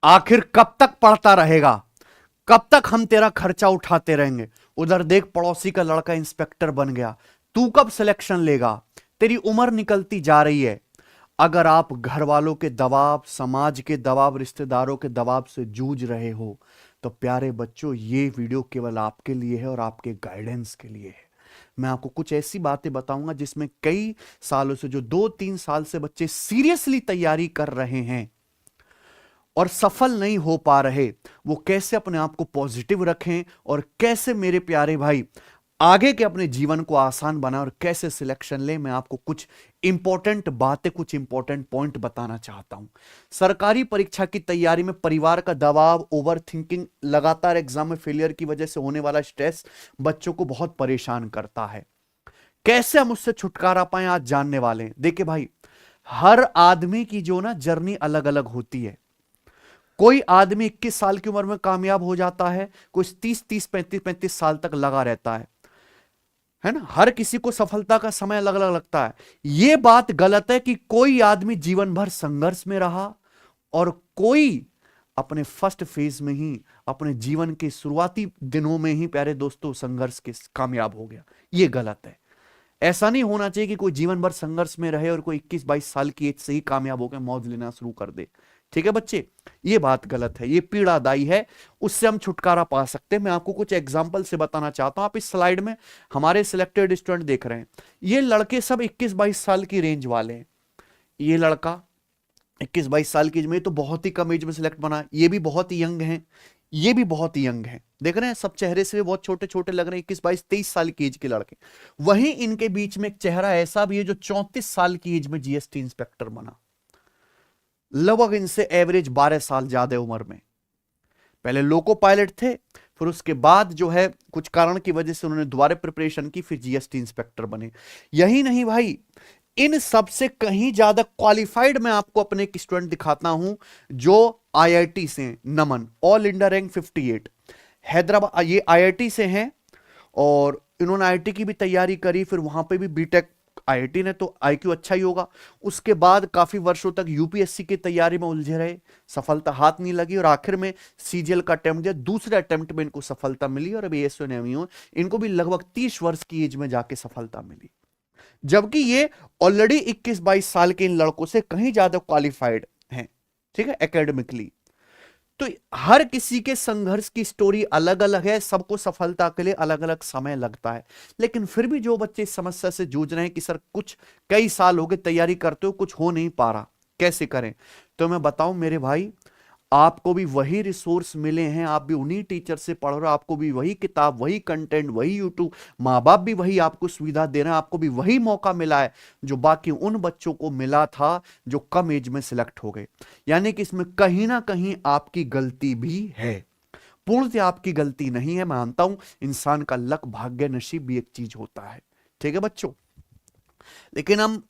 आखिर कब तक पढ़ता रहेगा, कब तक हम तेरा खर्चा उठाते रहेंगे। उधर देख पड़ोसी का लड़का इंस्पेक्टर बन गया, तू कब सिलेक्शन लेगा, तेरी उम्र निकलती जा रही है। अगर आप घर वालों के दबाव, समाज के दबाव, रिश्तेदारों के दबाव से जूझ रहे हो तो प्यारे बच्चों ये वीडियो केवल आपके लिए है और आपके गाइडेंस के लिए है। मैं आपको कुछ ऐसी बातें बताऊंगा जिसमें कई सालों से, जो 2-3 साल से बच्चे सीरियसली तैयारी कर रहे हैं और सफल नहीं हो पा रहे, वो कैसे अपने आप को पॉजिटिव रखें और कैसे मेरे प्यारे भाई आगे के अपने जीवन को आसान बनाए और कैसे सिलेक्शन ले। मैं आपको कुछ इंपॉर्टेंट बातें, कुछ इंपॉर्टेंट पॉइंट बताना चाहता हूं। सरकारी परीक्षा की तैयारी में परिवार का दबाव, ओवर थिंकिंग, लगातार एग्जाम में फेलियर की वजह से होने वाला स्ट्रेस बच्चों को बहुत परेशान करता है। कैसे हम उससे छुटकारा पाए आज जानने वाले हैं। देखिए भाई, हर आदमी की जो ना जर्नी अलग अलग होती है। कोई आदमी 21 साल की उम्र में कामयाब हो जाता है, कोई 30-30, 35-35 साल तक लगा रहता है ना। हर किसी को सफलता का समय अलग अलग लगता है। यह बात गलत है कि कोई आदमी जीवन भर संघर्ष में रहा और कोई अपने फर्स्ट फेज में ही, अपने जीवन के शुरुआती दिनों में ही प्यारे दोस्तों संघर्ष के कामयाब हो गया। यह गलत है। ऐसा नहीं होना चाहिए कि कोई जीवन भर संघर्ष में रहे और कोई 21-22 साल की एज से ही कामयाब होकर मौज लेना शुरू कर दे। ठीक है बच्चे, ये बात गलत है, ये पीड़ादायी है। उससे हम छुटकारा पा सकते हैं। मैं आपको कुछ एग्जांपल से बताना चाहता हूं। आप इस स्लाइड में हमारे सिलेक्टेड स्टूडेंट देख रहे हैं। ये लड़के सब 21-22 साल की रेंज वाले हैं। ये लड़का 21-22 साल की एज में, तो बहुत ही कम एज में सिलेक्ट बना। ये भी बहुत ही यंग है, ये भी बहुत ही यंग है। देख रहे हैं सब चेहरे से भी बहुत छोटे छोटे लग रहे हैं, 21-22-23 साल की एज के लड़के। वहीं इनके बीच में एक चेहरा ऐसा भी है जो 34 साल की एज में जीएसटी इंस्पेक्टर बना। लगभग इनसे एवरेज 12 साल ज्यादा उम्र में। पहले लोको पायलट थे, फिर उसके बाद जो है कुछ कारण की वजह से उन्होंने दोबारा प्रिपरेशन की, फिर जीएसटी इंस्पेक्टर बने। यही नहीं भाई, इन सबसे कहीं ज्यादा क्वालिफाइड मैं आपको अपने एक स्टूडेंट दिखाता हूं जो आईआईटी से, नमन, ऑल इंडिया रैंक 58, हैदराबाद, ये आईआईटी से हैं और इन्होंने आईआईटी की भी तैयारी करी, फिर वहां पे भी बीटेक आईआईटी ने, तो आईक्यू अच्छा ही होगा। उसके बाद काफी वर्षों तक यूपीएससी की तैयारी में उलझे रहे, सफलता हाथ नहीं लगी और आखिर में सीजीएल का अटेम्प्ट दिया। दूसरे अटेम्प्ट में इनको सफलता मिली और अभी एसओ ने इनको भी लगभग 30 वर्ष की एज में जाके सफलता मिली, जबकि ये ऑलरेडी 21-22 साल के इन लड़कों से कहीं ज्यादा क्वालिफाइड हैं। ठीक है, एकेडमिकली। तो हर किसी के संघर्ष की स्टोरी अलग अलग है, सबको सफलता के लिए अलग अलग समय लगता है। लेकिन फिर भी जो बच्चे इस समस्या से जूझ रहे हैं कि सर कुछ कई साल हो गए तैयारी करते हो, कुछ हो नहीं पा रहा, कैसे करें, तो मैं बताऊं मेरे भाई, आपको भी वही रिसोर्स मिले हैं, आप भी उन्हीं टीचर से पढ़ रहे हो, आपको भी वही किताब, वही कंटेंट, वही यूट्यूब, माँ बाप भी वही आपको सुविधा दे रहे हैं, आपको भी वही मौका मिला है जो बाकी उन बच्चों को मिला था जो कम एज में सिलेक्ट हो गए। यानी कि इसमें कहीं ना कहीं आपकी गलती भी है, पूर्णतः आपकी गलती नहीं है। मानता हूं इंसान का लक, भाग्य, नसीब भी एक चीज होता है। ठीक है बच्चों, लेकिन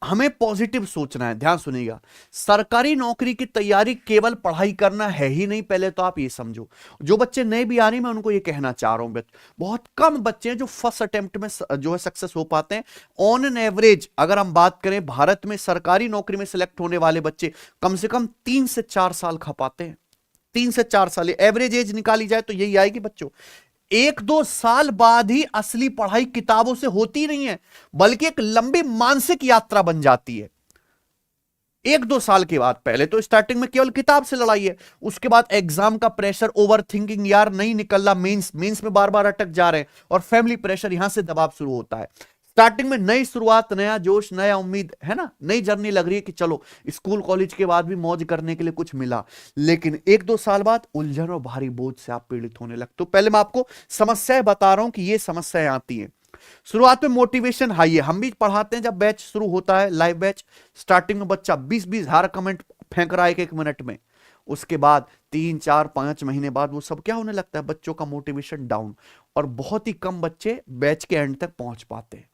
हमें पॉजिटिव सोचना है। ध्यान सुनिएगा, सरकारी नौकरी की तैयारी केवल पढ़ाई करना है ही नहीं, पहले तो आप ये समझो। जो बच्चे नए भी आ रहे हैं, मैं उनको ये कहना चाह रहा हूं, बहुत कम बच्चे हैं जो फर्स्ट अटेम्प्ट में जो है सक्सेस हो पाते हैं। ऑन एन एवरेज अगर हम बात करें, भारत में सरकारी नौकरी में सिलेक्ट होने वाले बच्चे कम से कम 3 से 4 साल खपाते हैं। 3 से 4 साल एवरेज एज निकाली जाए तो यही आएगी बच्चों। 1-2 साल बाद ही असली पढ़ाई किताबों से होती नहीं है, बल्कि एक लंबी मानसिक यात्रा बन जाती है। 1-2 साल के बाद, पहले तो स्टार्टिंग में केवल किताब से लड़ाई है, उसके बाद एग्जाम का प्रेशर, ओवर थिंकिंग, यार नहीं निकल रहा, मेंस में बार बार अटक जा रहे हैं, और फैमिली प्रेशर, यहां से दबाव शुरू होता है। स्टार्टिंग में नई शुरुआत, नया जोश, नया उम्मीद है ना, नई जर्नी लग रही है कि चलो स्कूल कॉलेज के बाद भी मौज करने के लिए कुछ मिला। लेकिन 1-2 साल बाद उलझन और भारी बोझ से आप पीड़ित होने लगते हो। पहले मैं आपको समस्याएं बता रहा हूं कि ये समस्याएं आती हैं। शुरुआत में मोटिवेशन हाई है, हम भी पढ़ाते हैं जब बैच शुरू होता है, लाइव बैच, स्टार्टिंग में बच्चा 20-20 हज़ार कमेंट फेंक रहा है एक मिनट में। उसके बाद 3-4-5 महीने बाद वो सब क्या होने लगता है, बच्चों का मोटिवेशन डाउन, और बहुत ही कम बच्चे बैच के एंड तक पहुंच पाते हैं।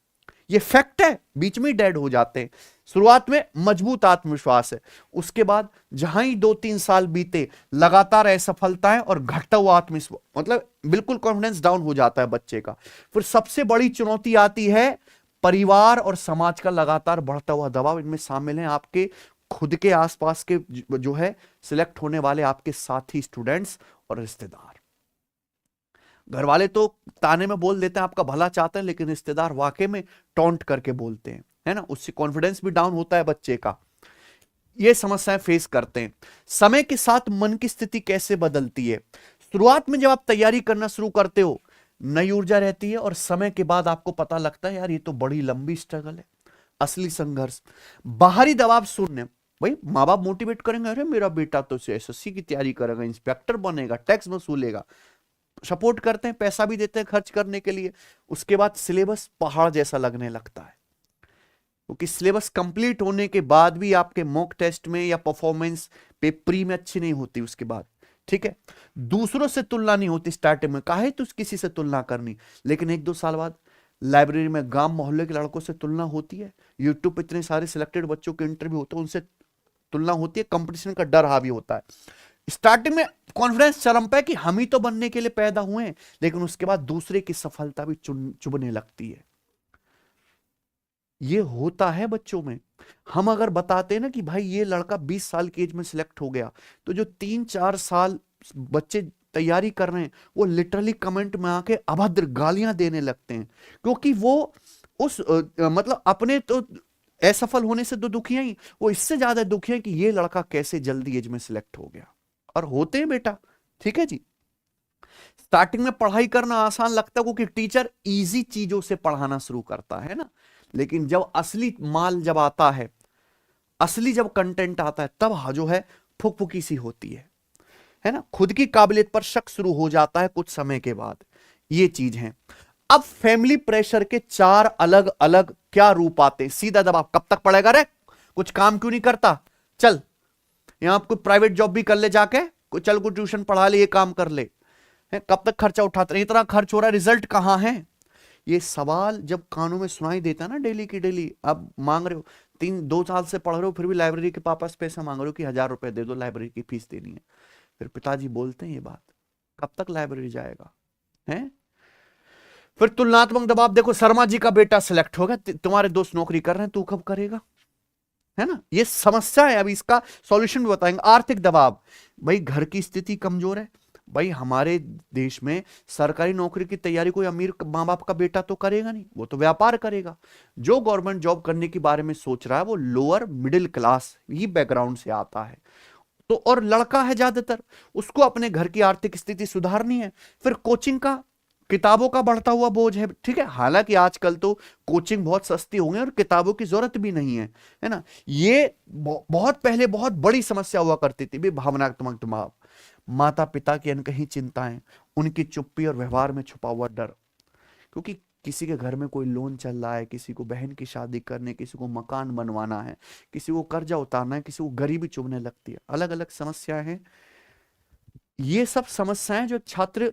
ये फैक्ट है, बीच में डेड हो जाते हैं। शुरुआत में मजबूत आत्मविश्वास है, उसके बाद जहां ही 2-3 साल बीते, लगातार असफलताएं और घटता हुआ आत्मविश्वास, मतलब बिल्कुल कॉन्फिडेंस डाउन हो जाता है बच्चे का। फिर सबसे बड़ी चुनौती आती है परिवार और समाज का लगातार बढ़ता हुआ दबाव। इनमें शामिल है आपके खुद के आसपास के जो है सिलेक्ट होने वाले आपके साथी, स्टूडेंट्स और रिश्तेदार। घर वाले तो ताने में बोल देते हैं, आपका भला चाहते हैं, लेकिन रिश्तेदार वाकई में टॉन्ट करके बोलते हैं, है ना। उससे कॉन्फिडेंस भी डाउन होता है बच्चे का। ये समस्याएं फेस करते हैं। समय के साथ मन की स्थिति कैसे बदलती है? शुरुआत में जब आप तैयारी करना शुरू करते हो, नई ऊर्जा रहती है, और समय के बाद आपको पता लगता है यार ये तो बड़ी लंबी स्ट्रगल है, असली संघर्ष। बाहरी दबाव शून्य, भाई माँ बाप मोटिवेट करेंगे, अरे मेरा बेटा तो एसएससी की तैयारी करेगा, इंस्पेक्टर बनेगा, टैक्स वसूलेगा, सपोर्ट करते हैं, पैसा भी देते हैं खर्च करने के लिए। उसके बाद सिलेबस पहाड़ जैसा लगने लगता है, क्योंकि सिलेबस कंप्लीट होने के बाद भी आपके मॉक टेस्ट में या परफॉर्मेंस पे प्री में अच्छी नहीं होती उसके बाद, ठीक है। दूसरों से तुलना नहीं होती स्टार्टिंग में, काहे तो किसी से तुलना करनी, लेकिन 1-2 साल बाद लाइब्रेरी में गांव मोहल्ले के लड़कों से तुलना होती है, यूट्यूब पे इतने सारे सिलेक्टेड बच्चों के इंटरव्यू होते हैं, उनसे तुलना होती है, कंपटीशन का डर हावी होता है। स्टार्टिंग में कॉन्फिडेंस चरम पे कि हम ही तो बनने के लिए पैदा हुए हैं, लेकिन उसके बाद दूसरे की सफलता भी चुभने लगती है। ये होता है बच्चों में। हम अगर बताते हैं ना कि भाई ये लड़का 20 साल की एज में सिलेक्ट हो गया, तो जो 3-4 साल बच्चे तैयारी कर रहे हैं वो लिटरली कमेंट में आके अभद्र गालियां देने लगते हैं, क्योंकि वो उस मतलब अपने तो असफल होने से तो दुखी हैं ही, वो इससे ज्यादा दुखी हैं कि ये लड़का कैसे जल्दी एज में सिलेक्ट हो गया। और होते हैं बेटा, ठीक है जी। स्टार्टिंग में पढ़ाई करना आसान लगता है क्योंकि टीचर इजी चीजों से पढ़ाना शुरू करता है ना, लेकिन जब असली माल जब आता है, असली जब कंटेंट आता है, तब जो है फुकफुकी सी होती है ना। खुद की काबिलियत पर शक शुरू हो जाता है कुछ समय के बाद। ये चीज है। अब फैमिली प्रेशर के 4 अलग अलग क्या रूप आते हैं। सीधा दबाव, कब तक पढ़ेगा रे, कुछ काम क्यों नहीं करता, चल यहां कोई प्राइवेट जॉब भी कर ले जाके, चल कोई ट्यूशन पढ़ा ले, ये काम कर ले, कब तक खर्चा उठाते रहे, इतना खर्च हो रहा है, रिजल्ट कहां है। ये सवाल जब कानों में सुनाई देता है ना डेली की डेली, अब मांग रहे हो 2 साल से पढ़ रहे हो, फिर भी लाइब्रेरी के पापा से पैसा मांग रहे हो कि 1000 रुपए दे दो, लाइब्रेरी की फीस देनी है। फिर पिताजी बोलते हैं ये बात, कब तक लाइब्रेरी जाएगा है। फिर तुलनात्मक दबाव, देखो शर्मा जी का बेटा सिलेक्ट होगा, तुम्हारे दोस्त नौकरी कर रहे हैं, तू कब करेगा, है ना। ये समस्या है, अभी इसका सॉल्यूशन भी बताएंगे। आर्थिक दबाव, भाई घर की स्थिति कमजोर है, भाई हमारे देश में सरकारी नौकरी की तैयारी कोई अमीर माँ बाप का बेटा तो करेगा नहीं, वो तो व्यापार करेगा। जो गवर्नमेंट जॉब करने के बारे में सोच रहा है वो लोअर मिडिल क्लास ही बैकग्राउंड से आता है, तो और लड़का है ज्यादातर, उसको अपने घर की आर्थिक स्थिति सुधारनी है। फिर कोचिंग का, किताबों का बढ़ता हुआ बोझ है, ठीक है। हालांकि आजकल तो कोचिंग बहुत सस्ती हो गई और किताबों की जरूरत भी नहीं है ना। ये बहुत पहले बहुत बड़ी समस्या हुआ करती थी भी, भावनात्मक दबाव, माता पिता की अनकही चिंताएं, उनकी चुप्पी और व्यवहार में छुपा हुआ डर, क्योंकि किसी के घर में कोई लोन चल रहा है, किसी को बहन की शादी करने, किसी को मकान बनवाना है, किसी को कर्जा उतारना है, किसी को गरीबी चुभने लगती है, अलग अलग समस्याएं हैं। ये सब समस्याएं जो छात्र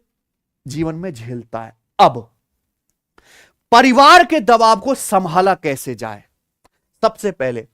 जीवन में झेलता है। अब परिवार के दबाव को संभाला कैसे जाए। सबसे पहले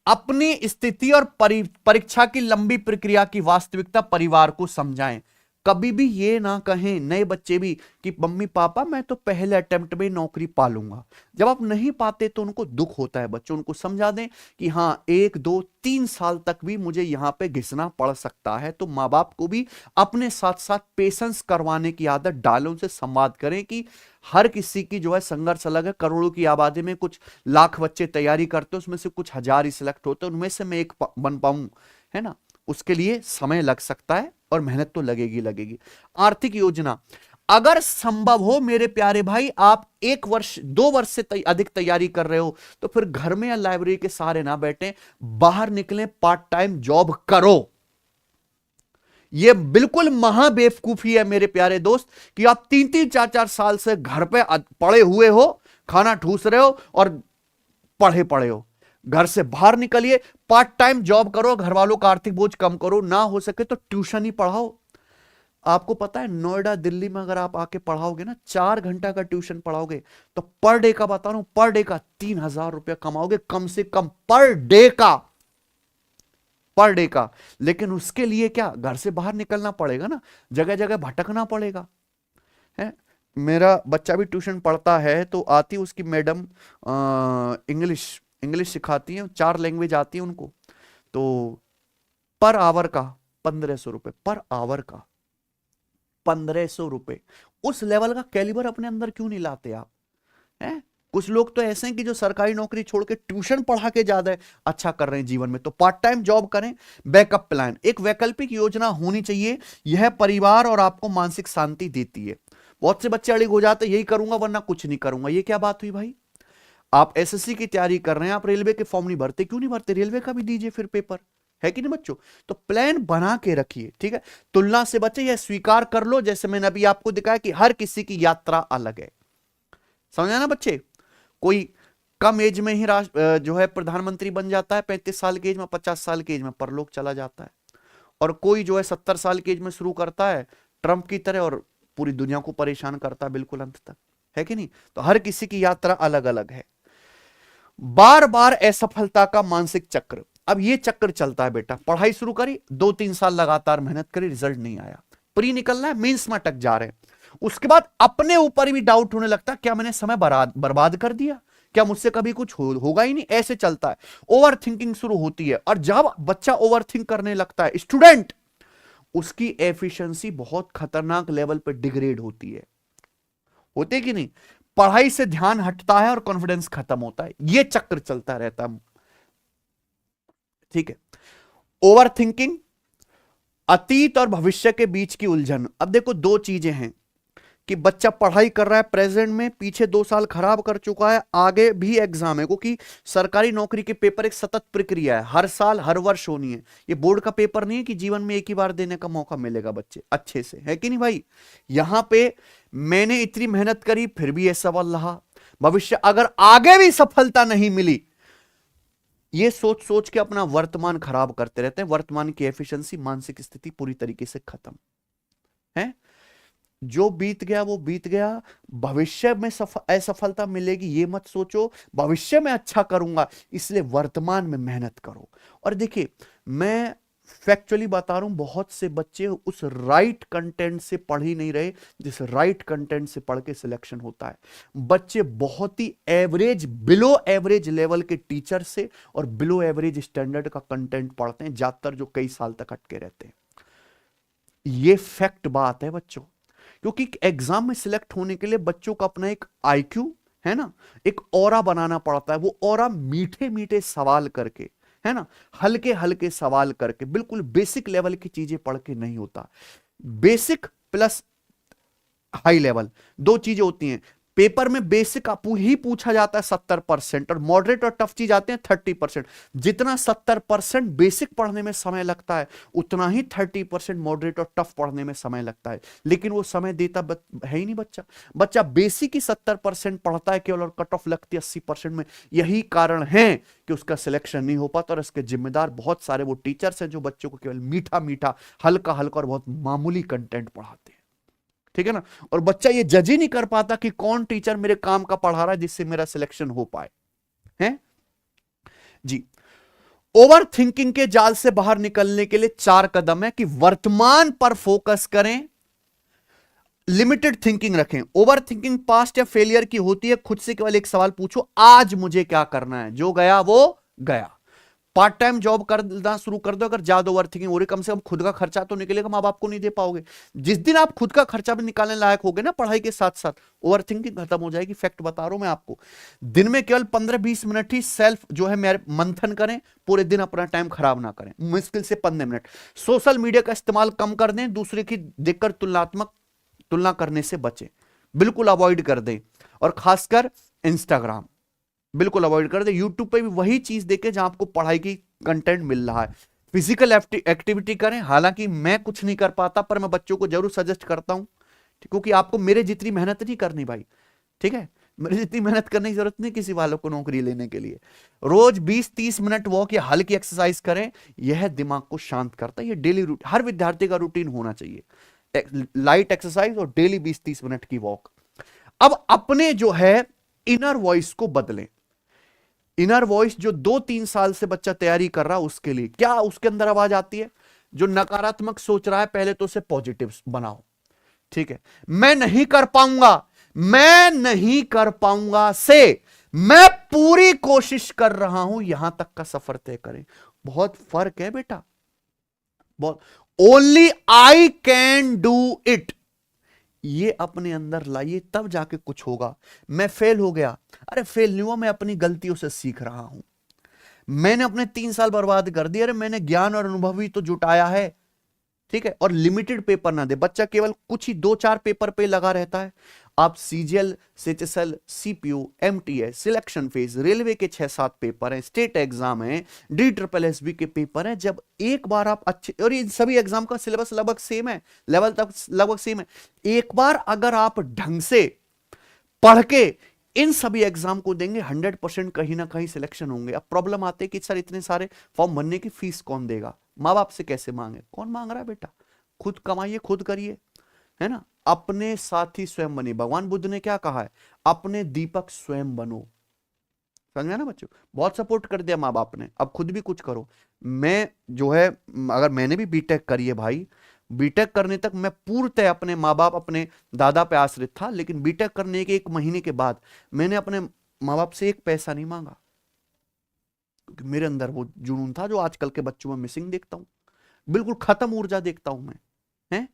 अपनी स्थिति और परीक्षा की लंबी प्रक्रिया की वास्तविकता परिवार को समझाएं। कभी भी ये ना कहें नए बच्चे भी कि मम्मी पापा मैं तो पहले अटेम्प्ट में नौकरी पा लूंगा। जब आप नहीं पाते तो उनको दुख होता है, बच्चों उनको समझा दें कि हाँ 1, 2, 3 साल तक भी मुझे यहां पे घिसना पड़ सकता है। तो माँ बाप को भी अपने साथ साथ पेशेंस करवाने की आदत डालें, उनसे संवाद करें कि हर किसी की जो है संघर्ष अलग है। करोड़ों की आबादी में कुछ लाख बच्चे तैयारी करते हैं, उसमें से कुछ हजार ही सिलेक्ट होते हैं, उनमें से मैं एक बन पाऊं, है ना। उसके लिए समय लग सकता है और मेहनत तो लगेगी लगेगी। आर्थिक योजना, अगर संभव हो मेरे प्यारे भाई, आप 1 वर्ष 2 वर्ष से अधिक तैयारी कर रहे हो तो फिर घर में या लाइब्रेरी के सहारे ना बैठें, बाहर निकलें, पार्ट टाइम जॉब करो। यह बिल्कुल महाबेवकूफी है मेरे प्यारे दोस्त कि आप 3-3, 4-4 साल से घर पे पड़े हुए हो, खाना ठूस रहे हो और पढ़े हो। घर से बाहर निकलिए, पार्ट टाइम जॉब करो, घर वालों का आर्थिक बोझ कम करो, ना हो सके तो ट्यूशन ही पढ़ाओ। आपको पता है नोएडा दिल्ली में अगर आप आके पढ़ाओगे ना, 4 घंटा का ट्यूशन पढ़ाओगे तो पर डे का बता रहा हूं, पर डे का 3000 रुपया कमाओगे कम से कम, पर डे का। लेकिन उसके लिए क्या, घर से बाहर निकलना पड़ेगा ना, जगह जगह भटकना पड़ेगा, है। मेरा बच्चा भी ट्यूशन पढ़ता है तो आती उसकी मैडम इंग्लिश सिखाती हैं, 4 लैंग्वेज आती है उनको। तो पर आवर का 1500 रुपए, पर आवर का 1500 रुपए। उस लेवल का कैलिबर अपने अंदर क्यों नहीं लाते आप? हैं? कुछ लोग तो ऐसे हैं कि जो सरकारी नौकरी छोड़ के ट्यूशन पढ़ा के ज्यादा अच्छा कर रहे हैं जीवन में। तो पार्ट टाइम जॉब करें, बैकअप प्लान, एक वैकल्पिक योजना होनी चाहिए। यह परिवार और आपको मानसिक शांति देती है। बहुत से बच्चे अड़िग हो जाते हैं, यही करूंगा वरना कुछ नहीं करूंगा। ये क्या बात हुई भाई? आप एसएससी की तैयारी कर रहे हैं, आप रेलवे के फॉर्म नहीं भरते, क्यों नहीं भरते? रेलवे का भी दीजिए फिर पेपर, है कि नहीं बच्चों? तो प्लान बना के रखिए, ठीक है। तुलना से बच्चे यह स्वीकार कर लो, जैसे मैंने अभी आपको दिखाया कि हर किसी की यात्रा अलग है। समझा ना बच्चे? कोई कम एज में ही जो है प्रधानमंत्री बन जाता है, 35 साल की एज में, 50 साल की एज में परलोक चला जाता है। और कोई जो है 70 साल की एज में शुरू करता है ट्रंप की तरह और पूरी दुनिया को परेशान करता है बिल्कुल अंत तक, है कि नहीं? तो हर किसी की यात्रा अलग अलग है। बार बार असफलता का मानसिक चक्र। अब ये चक्र चलता है बेटा, पढ़ाई शुरू करी, 2-3 साल लगातार मेहनत करी, रिजल्ट नहीं आया, प्री निकलना है, मेंस में अटक जा रहे हैं। उसके बाद अपने ऊपर भी डाउट होने लगता है, क्या मैंने समय बर्बाद कर दिया, क्या मुझसे कभी कुछ होगा ही नहीं? ऐसे चलता है, ओवर थिंकिंग शुरू होती है। और जब बच्चा ओवर थिंक करने लगता है स्टूडेंट, उसकी एफिशिएंसी बहुत खतरनाक लेवल पर डिग्रेड होती है। होते कि नहीं? पढ़ाई से ध्यान हटता है और कॉन्फिडेंस खत्म होता है। यह चक्र चलता रहता है, ठीक है। ओवर थिंकिंग, अतीत और भविष्य के बीच की उलझन। अब देखो दो चीजें हैं कि बच्चा पढ़ाई कर रहा है प्रेजेंट में, पीछे 2 साल खराब कर चुका है, आगे भी एग्जाम है, क्योंकि सरकारी नौकरी के पेपर एक सतत प्रक्रिया है, हर साल हर वर्ष होनी है। ये बोर्ड का पेपर नहीं है कि जीवन में एक ही बार देने का मौका मिलेगा बच्चे अच्छे से, है कि नहीं भाई? यहां पे मैंने इतनी मेहनत करी फिर भी ये सवाल रहा, भविष्य अगर आगे भी सफलता नहीं मिली, ये सोच सोच के अपना वर्तमान खराब करते रहते हैं। वर्तमान की एफिशिएंसी, मानसिक स्थिति पूरी तरीके से खत्म है। जो बीत गया वो बीत गया, भविष्य में असफलता मिलेगी ये मत सोचो, भविष्य में अच्छा करूंगा, इसलिए वर्तमान में मेहनत करो। और देखिए मैं फैक्चुअली बता रहा हूं, बहुत से बच्चे उस राइट कंटेंट से पढ़ ही नहीं रहे जिस राइट कंटेंट से पढ़ के सिलेक्शन होता है। बच्चे बहुत ही एवरेज, बिलो एवरेज लेवल के टीचर से और बिलो एवरेज स्टैंडर्ड का कंटेंट पढ़ते हैं ज्यादातर, जो कई साल तक अटके रहते हैं। ये फैक्ट बात है बच्चों, क्योंकि एग्जाम में सिलेक्ट होने के लिए बच्चों का अपना एक आईक्यू है ना, एक ऑरा बनाना पड़ता है। वो ऑरा मीठे मीठे सवाल करके, है ना, हल्के हल्के सवाल करके, बिल्कुल बेसिक लेवल की चीजें पढ़ के नहीं होता। बेसिक प्लस हाई लेवल दो चीजें होती हैं। पेपर में बेसिक ही पूछा जाता है 70%, और मॉडरेट और टफ चीज आते हैं 30%। जितना 70% बेसिक पढ़ने में समय लगता है, उतना ही 30% मॉडरेट और टफ पढ़ने में समय लगता है। लेकिन वो समय देता है ही नहीं बच्चा। बच्चा बेसिक ही 70% पढ़ता है केवल, और कट ऑफ लगती है 80% में। यही कारण है कि उसका सिलेक्शन नहीं हो पाता, और इसके जिम्मेदार बहुत सारे वो टीचर्स हैं जो बच्चों को केवल मीठा मीठा, हल्का हल्का और बहुत मामूली कंटेंट पढ़ाते हैं, ठीक है ना। और बच्चा ये जज ही नहीं कर पाता कि कौन टीचर मेरे काम का पढ़ा रहा है जिससे मेरा सिलेक्शन हो पाए, हैं जी। ओवर थिंकिंग के जाल से बाहर निकलने के लिए 4 कदम है कि वर्तमान पर फोकस करें, लिमिटेड थिंकिंग रखें। ओवर थिंकिंग पास्ट या फेलियर की होती है। खुद से केवल एक सवाल पूछो, आज मुझे क्या करना है, जो गया वो गया। पार्ट टाइम जॉब करना शुरू कर दो, अगर ज्यादा ओवर थिंकिंग हो रही, कम से कम खुद का खर्चा तो निकलेगा, मां बाप को नहीं दे पाओगे। जिस दिन आप खुद का खर्चा भी निकालने लायक होगे ना पढ़ाई के साथ साथ, ओवर थिंकिंग खत्म हो जाएगी। फैक्ट बता रहा हूं मैं आपको। दिन में केवल 15-20 मिनट ही सेल्फ जो है मेरे मंथन करें, पूरे दिन अपना टाइम खराब ना करें, मुश्किल से 15 मिनट। सोशल मीडिया का इस्तेमाल कम कर दें, दूसरे की देखकर तुलना करने से बचें, बिल्कुल अवॉइड कर दें। और खासकर इंस्टाग्राम बिल्कुल अवॉइड कर दे। यूट्यूब पे भी वही चीज देखे जहां आपको पढ़ाई की कंटेंट मिल रहा है। फिजिकल एक्टिविटी करें, हालांकि मैं कुछ नहीं कर पाता पर मैं बच्चों को जरूर सजेस्ट करता हूं, क्योंकि आपको मेरे जितनी मेहनत नहीं करनी भाई, ठीक है। मेरे जितनी मेहनत करने की जरूरत नहीं किसी वालों को नौकरी लेने के लिए। रोज 20-30 मिनट वॉक या हल्की एक्सरसाइज करें, यह दिमाग को शांत करता है। ये डेली हर विद्यार्थी का रूटीन होना चाहिए, लाइट एक्सरसाइज और डेली 20-30 मिनट की वॉक। अब अपने जो है इनर वॉइस को बदलें। इनर वॉइस जो 2-3 साल से बच्चा तैयारी कर रहा है, उसके लिए क्या उसके अंदर आवाज आती है? जो नकारात्मक सोच रहा है, पहले तो उसे पॉजिटिव बनाओ, ठीक है। मैं नहीं कर पाऊंगा, मैं नहीं कर पाऊंगा से मैं पूरी कोशिश कर रहा हूं, यहां तक का सफर तय करें। बहुत फर्क है बेटा, बहुत। Only I can do it, ये अपने अंदर लाइए तब जाके कुछ होगा। मैं फेल हो गया, अरे फेल नहीं हुआ, मैं अपनी गलतियों से सीख रहा हूं। मैंने अपने 3 साल बर्बाद कर दिए, अरे मैंने ज्ञान और अनुभव ही तो जुटाया है, ठीक है। और लिमिटेड पेपर ना दे बच्चा, केवल कुछ ही 2-4 पेपर पे लगा रहता है। आप CGL, CHSL, CPU, MTS, selection phase, railway के 6-7 पेपर हैं, स्टेट एग्जाम है, DSSB के पेपर हैं। जब एक बार आप अच्छे, और ये सभी एग्जाम का सिलेबस लगभग सेम है, लेवल तक लगभग सेम है, एक बार अगर आप ढंग से पढ़ के इन सभी एग्जाम को देंगे 100% कहीं ना कहीं सिलेक्शन होंगे। अब प्रॉब्लम आते है कि सर इतने सारे फॉर्म भरने की फीस कौन देगा, माँ बाप से कैसे मांगे, कौन मांग रहा है बेटा, खुद कमाइए, खुद करिए, है ना। अपने साथी स्वयं बने, भगवान बुद्ध ने क्या कहा है, अपने दीपक स्वयं बनो, समझा ना बच्चों। बहुत सपोर्ट कर दिया माँ बाप ने, अब खुद भी कुछ करो। मैं जो है, अगर मैंने भी बीटेक करी है भाई, बीटेक करने तक मैं पूर्णतः अपने माँ बाप, अपने दादा पे आश्रित था, लेकिन बीटेक करने के 1 महीने के बाद मैंने अपने माँ बाप से 1 पैसा नहीं मांगा, क्योंकि मेरे अंदर वो जुनून था जो आजकल के बच्चों में मिसिंग देखता हूं, बिल्कुल खत्म ऊर्जा देखता हूं मैं, है।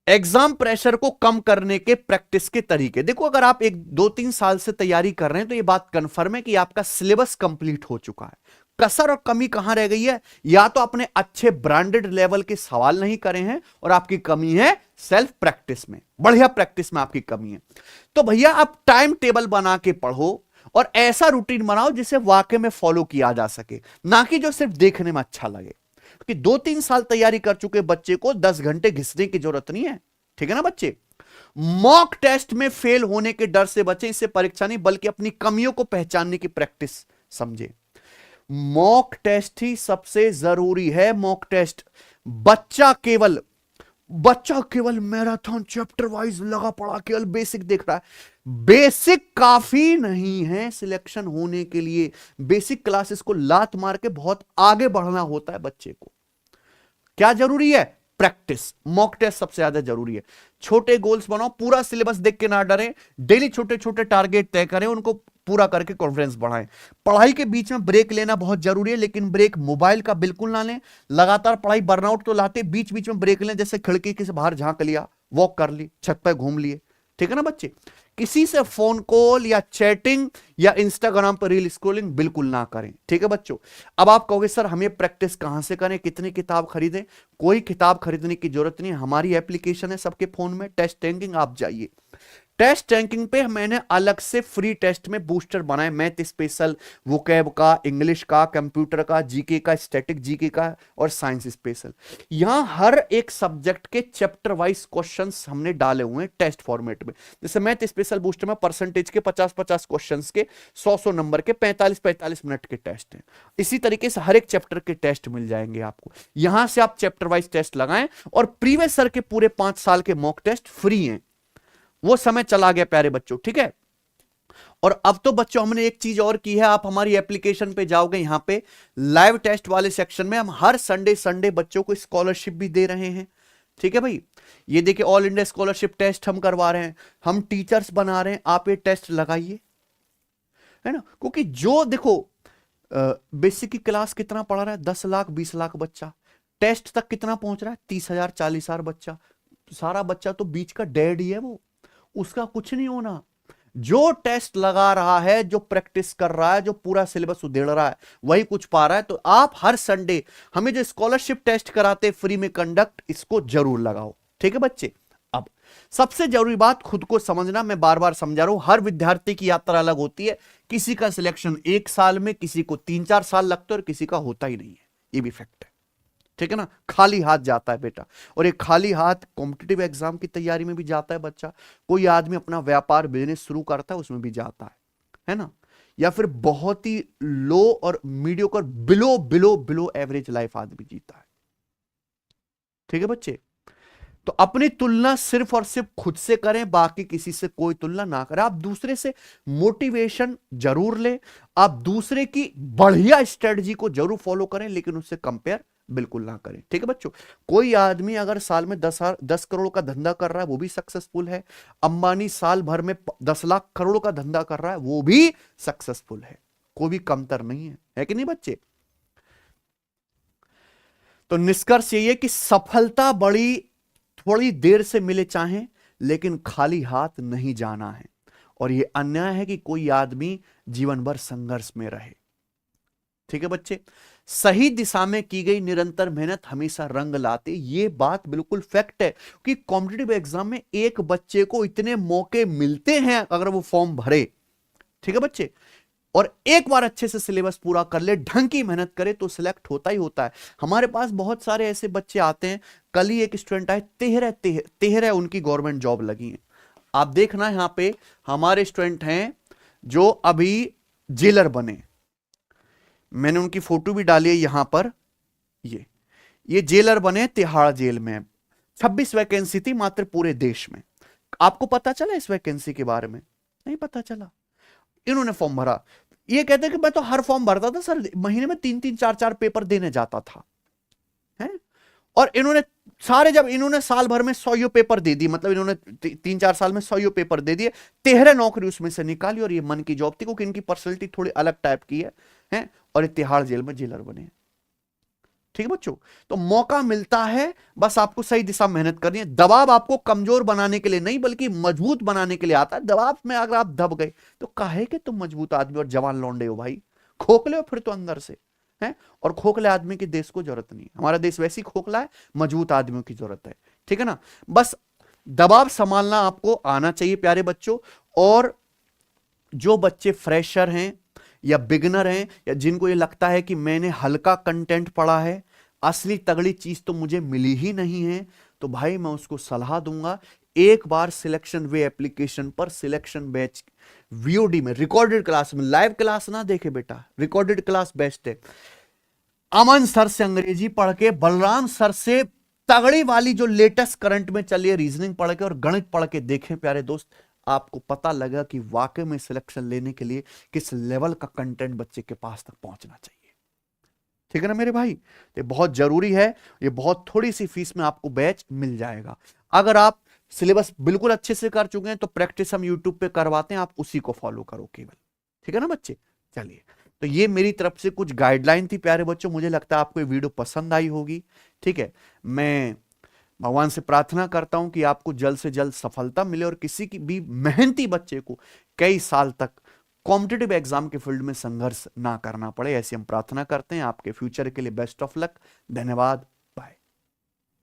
एग्जाम प्रेशर को कम करने के प्रैक्टिस के तरीके देखो, अगर आप 1-2-3 साल से तैयारी कर रहे हैं तो ये बात कंफर्म है कि आपका सिलेबस कंप्लीट हो चुका है। कसर और कमी कहां रह गई है, या तो अपने अच्छे ब्रांडेड लेवल के सवाल नहीं करे हैं, और आपकी कमी है सेल्फ प्रैक्टिस में, बढ़िया प्रैक्टिस में आपकी कमी है। तो भैया आप टाइम टेबल बना के पढ़ो, और ऐसा रूटीन बनाओ जिसे वाकई में फॉलो किया जा सके, ना कि जो सिर्फ देखने में अच्छा लगे। कि 2-3 साल तैयारी कर चुके बच्चे को 10 घंटे घिसने की जरूरत नहीं है, ठीक है ना बच्चे। मॉक टेस्ट में फेल होने के डर से बचे, इससे परीक्षा नहीं बल्कि अपनी कमियों को पहचानने की प्रैक्टिस समझे। मॉक टेस्ट ही सबसे जरूरी है। मॉक टेस्ट, बच्चा केवल मैराथन चैप्टर वाइज लगा पड़ा, केवल बेसिक देख रहा है। बेसिक काफी नहीं है सिलेक्शन होने के लिए, बेसिक क्लासेस को लात मार के बहुत आगे बढ़ना होता है बच्चे को। क्या जरूरी है, प्रैक्टिस। मॉक टेस्ट सबसे ज्यादा जरूरी है। छोटे गोल्स बनाओ, पूरा सिलेबस देख के ना डरें, डेली छोटे छोटे टारगेट तय करें, उनको पूरा करके कॉन्फिडेंस बढ़ाएं। पढ़ाई के बीच में ब्रेक लेना बहुत जरूरी है, लेकिन ब्रेक मोबाइल का बिल्कुल ना लें। लगातार पढ़ाई बर्नआउट तो लाते, बीच बीच में ब्रेक लें, जैसे खिड़की के से बाहर झांक लिया, वॉक कर ली, छत पर घूम लिए, ठीक है ना बच्चे। किसी से फोन कॉल या चैटिंग या इंस्टाग्राम पर रील स्क्रॉलिंग बिल्कुल ना करें, ठीक है बच्चों। अब आप कहोगे सर हमें प्रैक्टिस कहां से करें, कितनी किताब खरीदें। कोई किताब खरीदने की जरूरत नहीं, हमारी एप्लीकेशन है सबके फोन में, टेस्ट रैंकिंग, आप जाइए। टेस्ट रैंकिंग पे मैंने अलग से फ्री टेस्ट में बूस्टर बनाए, मैथ स्पेशल, वोकैब का, इंग्लिश का, कंप्यूटर का, जीके का, स्टैटिक जीके का और साइंस स्पेशल। यहां हर एक सब्जेक्ट के चैप्टर वाइज क्वेश्चंस हमने डाले हुए हैं टेस्ट फॉर्मेट में। जैसे मैथ स्पेशल बूस्टर में परसेंटेज के 50-50 क्वेश्चंस के 100-100 नंबर के 45-45 मिनट के टेस्ट हैं। इसी तरीके से हर एक चैप्टर के टेस्ट मिल जाएंगे आपको। यहां से आप चैप्टर वाइज टेस्ट लगाएं, और प्रीवियस ईयर के पूरे 5 साल के मॉक टेस्ट फ्री हैं। वो समय चला गया प्यारे बच्चों, ठीक है। और अब तो बच्चों हमने एक चीज और की है, आप हमारी एप्लीकेशन पे जाओगे, यहां पे लाइव टेस्ट वाले सेक्शन में हम हर संडे बच्चों को स्कॉलरशिप भी दे रहे हैं, ठीक है भाई। ये देखिए ऑल इंडिया स्कॉलरशिप टेस्ट हम करवा रहे हैं, हम टीचर्स बना रहे हैं, आप ये टेस्ट लगाइए, है ना। क्योंकि जो देखो बेसिक की क्लास कितना पढ़ा रहा है, 10 लाख 20 लाख बच्चा, टेस्ट तक कितना पहुंच रहा है, 30,000 40,000 बच्चा। सारा बच्चा तो बीच का डेड ही है, वो उसका कुछ नहीं होना। जो टेस्ट लगा रहा है, जो प्रैक्टिस कर रहा है, जो पूरा सिलेबस उधेड़ रहा है, वही कुछ पा रहा है। तो आप हर संडे हमें जो स्कॉलरशिप टेस्ट कराते फ्री में कंडक्ट, इसको जरूर लगाओ, ठीक है बच्चे। अब सबसे जरूरी बात, खुद को समझना, मैं बार बार समझा रहा हूं, हर विद्यार्थी की यात्रा अलग होती है। किसी का सिलेक्शन 1 साल में, किसी को 3-4 साल लगते हैं, और किसी का होता ही नहीं है, ये भी फैक्ट है, ठीक है ना। खाली हाथ जाता है बेटा, और एक खाली हाथ कॉम्पिटिटिव एग्जाम की तैयारी में भी जाता है बच्चा। कोई आदमी अपना व्यापार बिजनेस शुरू करता है, उसमें भी जाता है ना। या फिर बहुत ही लो और mediocre, below below below average life आदमी जीता है, ठीक है बच्चे। तो अपनी तुलना सिर्फ और सिर्फ खुद से करें, बाकी किसी से कोई तुलना ना करें। आप दूसरे से मोटिवेशन जरूर लें, आप दूसरे की बढ़िया स्ट्रेटजी को जरूर फॉलो करें, लेकिन उससे कंपेयर बिल्कुल ना करें, ठीक है बच्चों। कोई आदमी अगर साल में 10 करोड़ का धंधा कर रहा है, वो भी सक्सेसफुल है। अंबानी साल भर में 10 लाख करोड़ का धंधा कर रहा है, वो भी सक्सेसफुल है। कोई भी कमतर नहीं है कि नहीं बच्चे? तो निष्कर्ष यही है कि सफलता बड़ी थोड़ी देर से मिले चाहे, लेकिन खाली हाथ नहीं जाना है। और यह अन्याय है कि कोई आदमी जीवन भर संघर्ष में रहे। ठीक है बच्चे, सही दिशा में की गई निरंतर मेहनत हमेशा रंग लाते, ये बात बिल्कुल फैक्ट है कि कॉम्पिटिटिव एग्जाम में एक बच्चे को इतने मौके मिलते हैं अगर वो फॉर्म भरे। ठीक है बच्चे, और एक बार अच्छे से सिलेबस पूरा कर ले, ढंग की मेहनत करे तो सिलेक्ट होता ही होता है। हमारे पास बहुत सारे ऐसे बच्चे आते हैं, कल ही एक स्टूडेंट आए, 13 उनकी गवर्नमेंट जॉब लगी है। आप देखना यहां पे हमारे स्टूडेंट हैं जो अभी जेलर बने, मैंने उनकी फोटो भी डाली है यहां पर। ये जेलर बने तिहाड़ जेल में। 26 वैकेंसी थी मात्र पूरे देश में। आपको पता चला इस वैकेंसी के बारे में? नहीं पता चला। इन्होंने फॉर्म भरा, ये कहते हैं कि मैं तो हर फॉर्म भरता था सर, महीने में 3-3 4-4 पेपर देने जाता था, है? और इन्होंने सारे, जब इन्होंने साल भर में 100 पेपर दे दी, मतलब इन्होंने 3-4 साल में 100 पेपर दे दिए, 13 नौकरी उसमें से निकाली, और ये मन की जॉब थी क्योंकि इनकी पर्सनैलिटी थोड़ी अलग टाइप की है, और तिहाड़ जेल में जेलर बने। ठीक है बच्चों, तो मौका मिलता है, बस आपको सही दिशा मेहनत करनी है। दबाव आपको कमजोर बनाने के लिए नहीं बल्कि मजबूत बनाने के लिए आता है। दबाव में अगर आप दब गए तो काहे कि तुम मजबूत आदमी और जवान लौंडे हो भाई, खोखले हो फिर तो अंदर से, है? और खोखले आदमी की देश को जरूरत नहीं, हमारा देश वैसे ही खोखला है, मजबूत आदमियों की जरूरत है। ठीक है ना? बस दबाव संभालना आपको आना चाहिए प्यारे बच्चों। और जो बच्चे फ्रेशर हैं या बिगनर हैं, या जिनको ये लगता है कि मैंने हल्का कंटेंट पढ़ा है, असली तगड़ी चीज तो मुझे मिली ही नहीं है, तो भाई मैं उसको सलाह दूंगा, एक बार सिलेक्शन वे एप्लीकेशन पर सिलेक्शन बैच वीओडी में, रिकॉर्डेड क्लास में, लाइव क्लास ना देखे बेटा, रिकॉर्डेड क्लास बेस्ट है। अमन सर से अंग्रेजी पढ़ के, बलराम सर से तगड़ी वाली जो लेटेस्ट करंट में चली है रीजनिंग पढ़ के और गणित पढ़ के देखें प्यारे दोस्त, आपको पता लगा कि वाकई में सिलेक्शन लेने के लिए किस लेवल का कंटेंट बच्चे के पास तक पहुंचना चाहिए। ठीक है ना मेरे भाई? ये बहुत जरूरी है, ये बहुत थोड़ी सी फीस में आपको बैच मिल जाएगा। अगर आप सिलेबस बिल्कुल अच्छे से कर चुके हैं तो प्रैक्टिस हम यूट्यूब पे करवाते हैं, आप उसी को फॉलो करो केवल। ठीक है ना बच्चे? चलिए, तो ये मेरी तरफ से कुछ गाइडलाइन थी प्यारे बच्चों, मुझे लगता है आपको ये वीडियो पसंद आई होगी। ठीक है, मैं भगवान से प्रार्थना करता हूं कि आपको जल्द से जल्द सफलता मिले और किसी की भी मेहनती बच्चे को कई साल तक कॉम्पिटिटिव एग्जाम के फील्ड में संघर्ष ना करना पड़े, ऐसी हम प्रार्थना करते हैं। आपके फ्यूचर के लिए बेस्ट ऑफ लक। धन्यवाद।